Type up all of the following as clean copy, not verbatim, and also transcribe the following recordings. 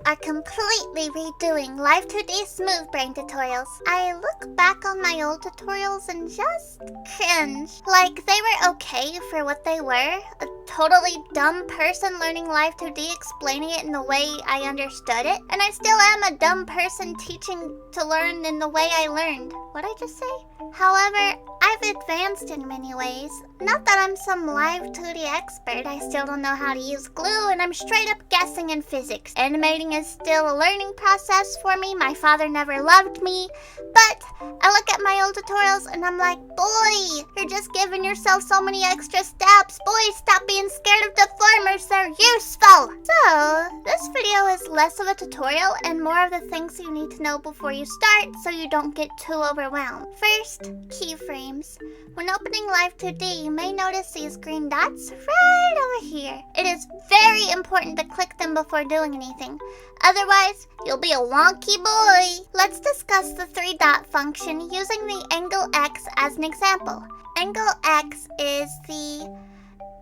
are completely redoing Live2D Smoothbrain tutorials. I look back on my old tutorials and just cringe. Like, they were okay for what they were. A totally dumb person learning Live2D, explaining it in the way I understood it. And I still am a dumb person teaching to learn in the way I learned. What'd I just say? However, I've advanced in many ways. Not that I'm some Live2D expert, I still don't know how to use glue, and I'm straight up guessing in physics. Animating is still a learning process for me. My father never loved me, but I look at my old tutorials and I'm like, boy, you're just giving yourself so many extra steps. Boy, stop being scared of deformers, they're useful. So, this video is less of a tutorial and more of the things you need to know before you start so you don't get too overwhelmed. First, keyframes. When opening Live2D, you may notice these green dots right over here. It is very important to click them before doing anything. Otherwise, you'll be a wonky boy. Let's discuss the 3-dot function using the angle X as an example. Angle X is the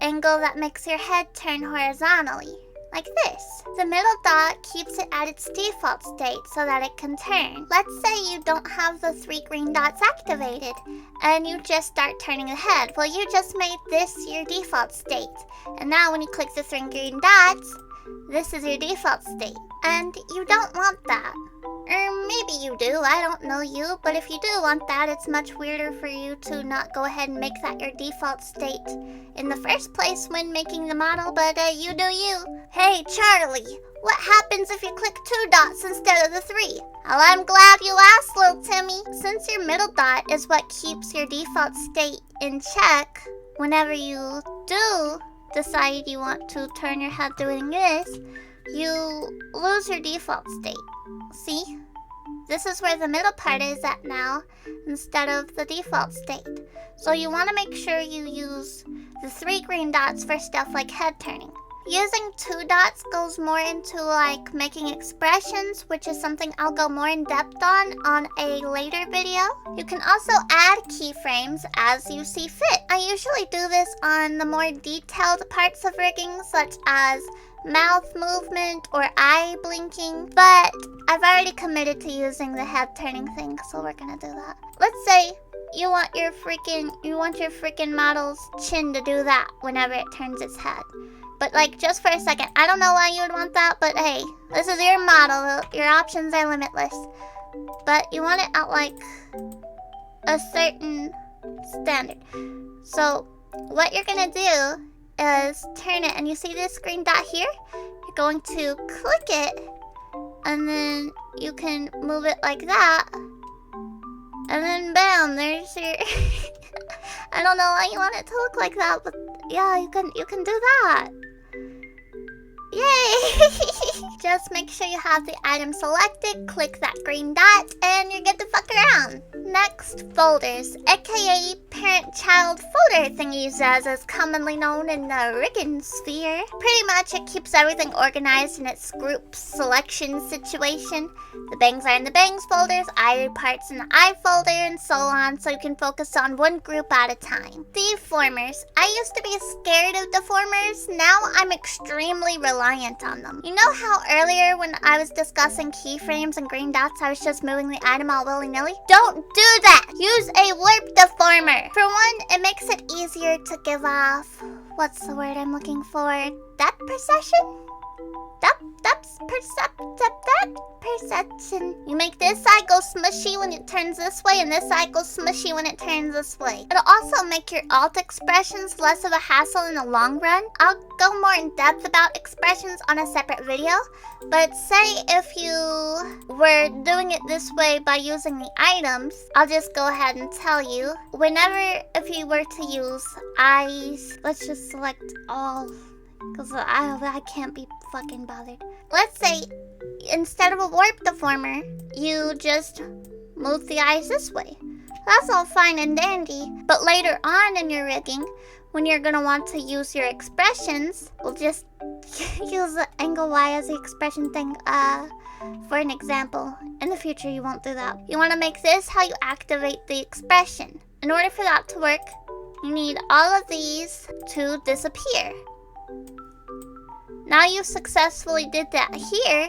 angle that makes your head turn horizontally, like this. The middle dot keeps it at its default state so that it can turn. Let's say you don't have the 3 green dots activated and you just start turning the head. Well, you just made this your default state. And now when you click the 3 green dots, this is your default state. And you don't want that. Or maybe you do, I don't know you, but if you do want that, it's much weirder for you to not go ahead and make that your default state in the first place when making the model, but you do you. Hey Charlie, what happens if you click 2 dots instead of the 3? Well, I'm glad you asked, little Timmy. Since your middle dot is what keeps your default state in check, whenever you do decide you want to turn your head doing this, you lose your default state. See? This is where the middle part is at now, instead of the default state. So you want to make sure you use the 3 green dots for stuff like head turning. Using 2 dots goes more into like making expressions, which is something I'll go more in depth on a later video. You can also add keyframes as you see fit. I usually do this on the more detailed parts of rigging, such as mouth movement or eye blinking, but I've already committed to using the head turning thing, so we're gonna do that. Let's say you want your freaking model's chin to do that whenever it turns its head. But like, just for a second, I don't know why you would want that, but hey, this is your model, your options are limitless. But you want it at like a certain standard. So what you're gonna do is turn it, and you see this green dot here? You're going to click it, and then you can move it like that, and then bam, there's your I don't know why you want it to look like that, but yeah, you can do that. Yay! Just make sure you have the item selected, click that green dot, and you're good to fuck around. Next, folders, aka parent-child folder thingies as is commonly known in the rigging sphere. Pretty much it keeps everything organized in its group selection situation. The bangs are in the bangs folders, eye parts in the eye folder, and so on, so you can focus on one group at a time. Deformers. I used to be scared of deformers, now I'm extremely reliant on them. You know how earlier when I was discussing keyframes and green dots, I was just moving the item all willy-nilly? Don't do that! Use a warp deformer! For one, it makes it easier to give off, what's the word I'm looking for? Depth perception? Perception. You make this side go smushy when it turns this way, and this side goes smushy when it turns this way. It'll also make your alt expressions less of a hassle in the long run. I'll go more in depth about expressions on a separate video, but say if you were doing it this way by using the items, I'll just go ahead and tell you. If you were to use eyes, let's just select all, because I can't be fucking bothered. Let's say instead of a warp deformer, you just move the eyes this way. That's all fine and dandy, but later on in your rigging, when you're gonna want to use your expressions, we'll just use the angle Y as the expression thing for an example. In the future, you won't do that. You want to make this how you activate the expression. In order for that to work, you need all of these to disappear. Now you successfully did that here,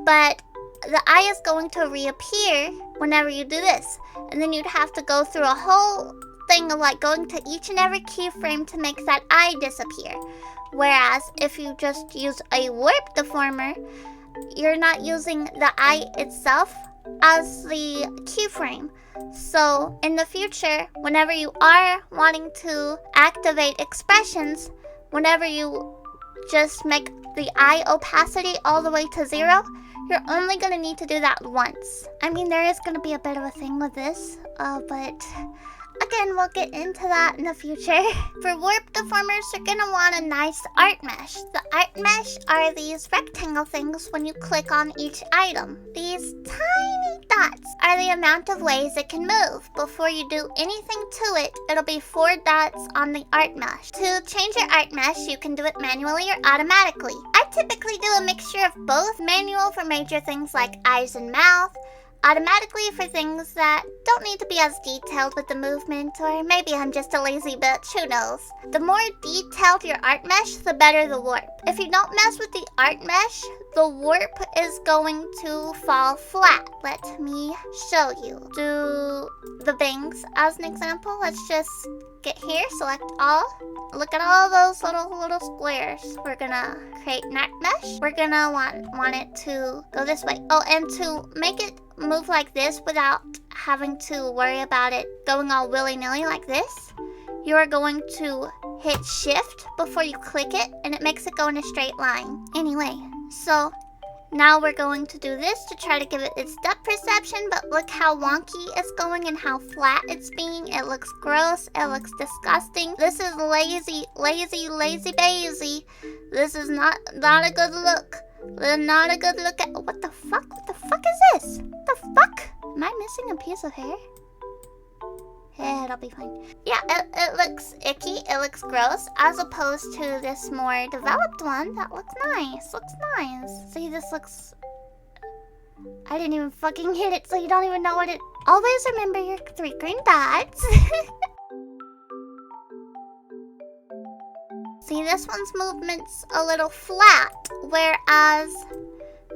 but the eye is going to reappear whenever you do this. And then you'd have to go through a whole thing of like going to each and every keyframe to make that eye disappear. Whereas if you just use a warp deformer, you're not using the eye itself as the keyframe. So in the future, whenever you are wanting to activate expressions, whenever you just make the eye opacity all the way to 0, you're only going to need to do that once. I mean, there is going to be a bit of a thing with this, but again, we'll get into that in the future. For warp deformers, you're going to want a nice art mesh. The art mesh are these rectangle things when you click on each item. These tiny dots are the amount of ways it can move. Before you do anything to it, it'll be 4 dots on the art mesh. To change your art mesh, you can do it manually or automatically. I typically do a mixture of both, manual for major things like eyes and mouth, automatically for things that don't need to be as detailed with the movement, or maybe I'm just a lazy bitch, who knows. The more detailed your art mesh, the better the warp. If you don't mess with the art mesh, the warp is going to fall flat. Let me show you. Do the bangs as an example. Let's just get here, select all. Look at all those little squares. We're gonna create an art mesh. We're gonna want it to go this way. Oh, and to make it move like this without having to worry about it going all willy-nilly like this, you are going to hit shift before you click it, and it makes it go in a straight line. Anyway, so now we're going to do this to try to give it its depth perception, but look how wonky it's going and how flat it's being. It looks gross. It looks disgusting. This is lazy bazy. This is not a good look. Not a good look at— what the fuck? What the fuck is this? What the fuck? Am I missing a piece of hair? Yeah, it'll be fine. Yeah, it looks icky. It looks gross, as opposed to this more developed one that looks nice. Looks nice. See, this looks— I didn't even fucking hit it, so you don't even know what it— Always remember your 3 green dots. See, this one's movement's a little flat, whereas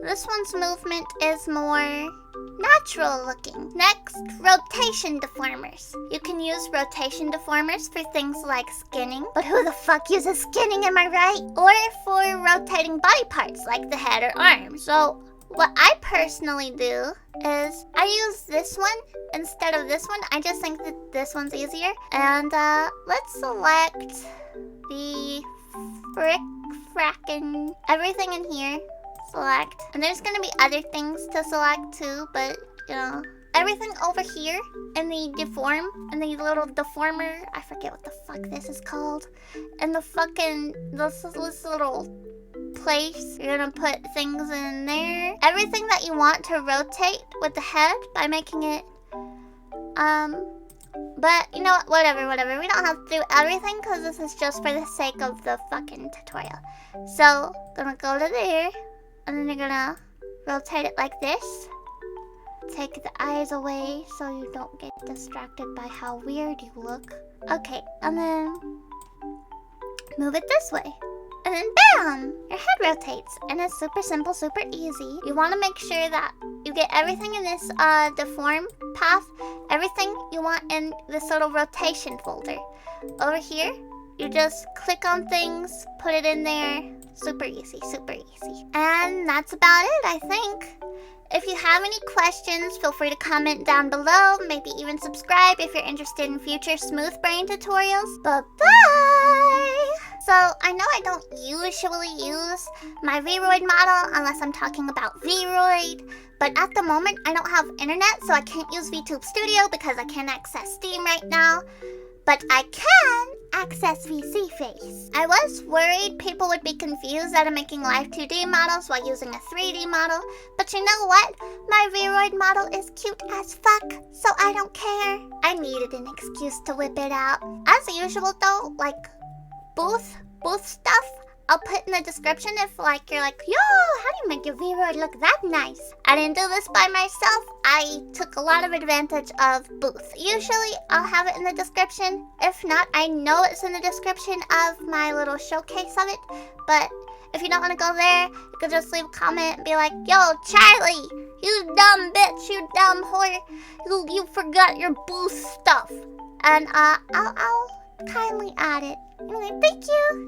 this one's movement is more natural looking. Next, rotation deformers. You can use rotation deformers for things like skinning, but who the fuck uses skinning, am I right? Or for rotating body parts like the head or arms. So what I personally do is I use this one instead of this one. I just think that this one's easier. And let's select the frackin' everything in here. Select. And there's gonna be other things to select too, but you know, everything over here in the deform, and the little deformer, I forget what the fuck this is called, and the fucking this little place, you're gonna put things in there. Everything that you want to rotate with the head by making it but you know what, whatever, we don't have to do everything because this is just for the sake of the fucking tutorial. So gonna go to there, and then you're gonna rotate it like this. Take the eyes away so you don't get distracted by how weird you look. Okay, and then move it this way. And then bam! Your head rotates. And it's super simple, super easy. You want to make sure that you get everything in this deform path. Everything you want in this little rotation folder. Over here, you just click on things, put it in there. Super easy, super easy. And that's about it, I think. If you have any questions, feel free to comment down below. Maybe even subscribe if you're interested in future Smoothbrain tutorials. Bye-bye! So, I know I don't usually use my Vroid model unless I'm talking about Vroid. But at the moment, I don't have internet, so I can't use VTube Studio because I can't access Steam right now. But I can access VC Face. I was worried people would be confused that I'm making Live2D models while using a 3D model. But you know what? My Vroid model is cute as fuck, so I don't care. I needed an excuse to whip it out. As usual though, like booth stuff, I'll put in the description if like you're like, yo, how do you make your Vroid look that nice? I didn't do this by myself. I took a lot of advantage of Booth. Usually I'll have it in the description. If not, I know it's in the description of my little showcase of it. But If you don't want to go there, you can just leave a comment and be like, yo, Charlie, you dumb bitch, you dumb whore. You forgot your boost stuff. And I'll kindly add it. Anyway, thank you.